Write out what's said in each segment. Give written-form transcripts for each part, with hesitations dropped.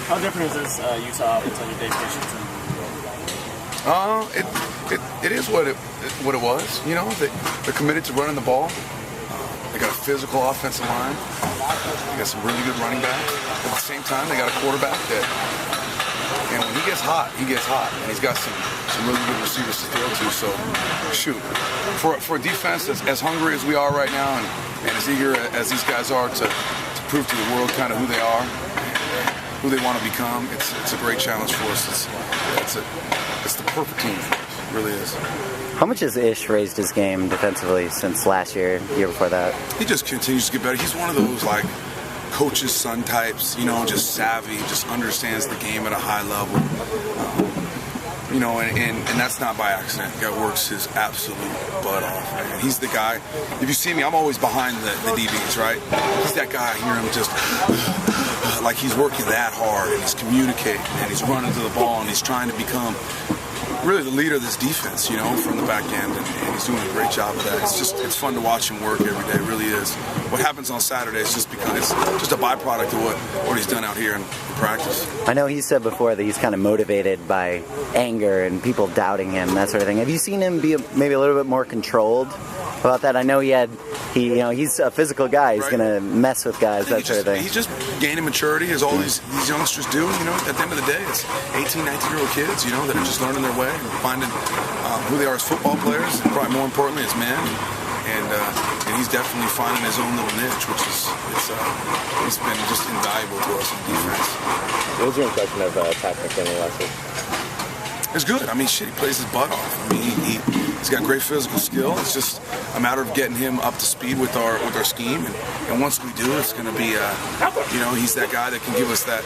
How different is this Utah offense on your day patience? It is what it was. You know, they're committed to running the ball. They got a physical offensive line. They got some really good running backs. At the same time, they got a quarterback that, and when he gets hot, and he's got some really good receivers to throw to. So, shoot, for a defense as hungry as we are right now, and as eager as these guys are to prove to the world kind of who they are, who they want to become, it's a great challenge for us. It's the perfect team for us. It really is. How much has Ish raised his game defensively since last year, the year before that? He just continues to get better. He's one of those, like, coach's son types, you know, just savvy, just understands the game at a high level. You know, and that's not by accident. The guy works his absolute butt off, man. He's the guy. If you see me, I'm always behind the DBs, right? He's that guy. I hear him just like he's working that hard, and he's communicating, and he's running to the ball, and he's trying to become really the leader of this defense, you know, from the back end, and he's doing a great job of that. It's fun to watch him work every day. It really is. What happens on Saturday is just a byproduct of what he's done out here in practice. I know he said before that he's kind of motivated by anger and people doubting him, that sort of thing. Have you seen him be maybe a little bit more controlled about that? I know he's a physical guy. He's going to mess with guys, that sort of thing. He's just gaining maturity, as all these youngsters do. You know, at the end of the day, it's 18, 19-year-old kids, you know, that are just learning their way and finding who they are as football players, and probably more importantly as men. And he's definitely finding his own little niche, which it's been just invaluable to us in defense. What was your impression of Pat McKinley last week? It's good. I mean, shit, he plays his butt off. I mean, he's got great physical skill. It's just a matter of getting him up to speed with our scheme, and once we do, it's going to be, you know, he's that guy that can give us that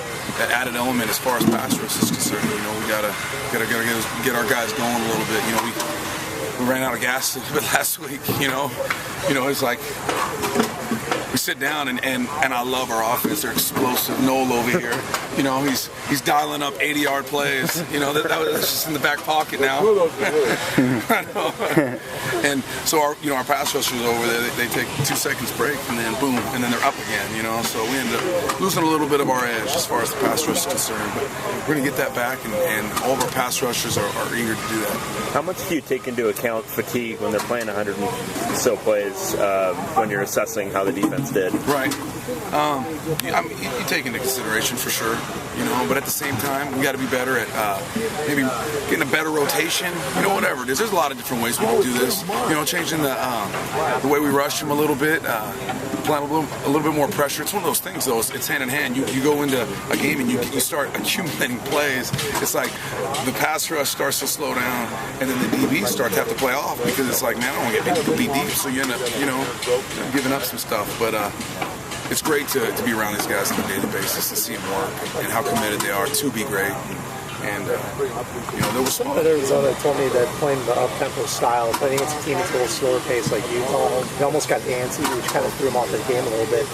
added element as far as pass rush is concerned. You know, we gotta get our guys going a little bit. You know, we ran out of gas a little bit last week. You know, it's like we sit down and I love our offense. They're explosive. Noel over here, you know, he's dialing up 80-yard plays. You know, that was just in the back pocket now. I know. And so our pass rushers over there, they take 2 seconds break and then boom, and then they're up again. You know, so we end up losing a little bit of our edge as far as the pass rush is concerned. But we're gonna get that back, and all of our pass rushers are eager to do that. How much do you take into account fatigue when they're playing 100 and so plays when you're assessing how the defense did? Right. I mean, you take into consideration for sure, you know, but at the same time, we got to be better at maybe getting a better rotation, you know, whatever it is. There's a lot of different ways we can do this, you know, changing the way we rush them a little bit, applying a little bit more pressure. It's one of those things, though. It's hand in hand. You go into a game and you start accumulating plays. It's like the pass rush starts to slow down, and then the DBs start to have to play off because it's like, man, I don't want to get beat deep, so you end up, you know, giving up some stuff. But it's great to be around these guys on a daily basis and see them work and how committed they are to be great. And, you know, there was someone at Arizona told me that playing the up-tempo style, playing against a team that's a little slower pace like Utah, they almost got antsy, which kind of threw them off their game a little bit.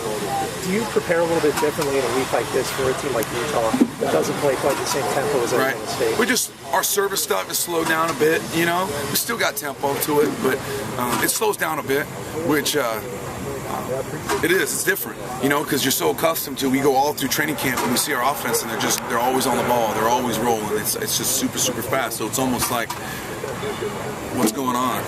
Do you prepare a little bit differently in a week like this for a team like Utah that doesn't play quite the same tempo as Arizona State? Our service stuff is slowed down a bit, you know. We still got tempo to it, but it slows down a bit, which it's different, you know, because you're so accustomed to, we go all through training camp and we see our offense and they're always on the ball, they're always rolling, it's just super, super fast, so it's almost like, what's going on?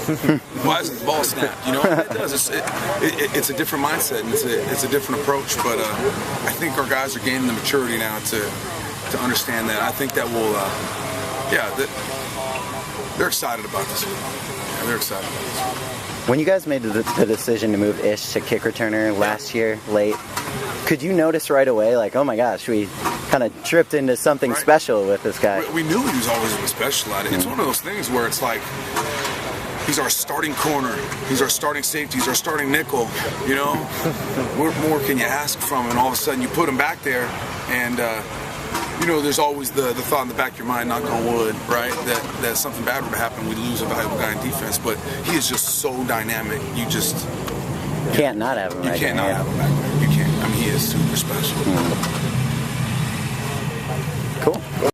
Why isn't the ball snapped? You know, it does. It's a different mindset, and it's a different approach, but I think our guys are gaining the maturity now to understand that. I think that will, they're excited about this one. Yeah, they're excited about this one. When you guys made the decision to move Ish to kick returner last year, late, could you notice right away, like, oh my gosh, we kind of tripped into something special with this guy? We knew he was always special at it. It's one of those things where it's like, he's our starting corner, he's our starting safety, he's our starting nickel, you know? What more can you ask from him? And all of a sudden you put him back there, and you know, there's always the thought in the back of your mind, knock on wood, right, that something bad would happen, we lose a valuable guy in defense, but he is just so dynamic, you just... Can't not have him right there. You can't not have him back there. You can't. I mean, he is super special.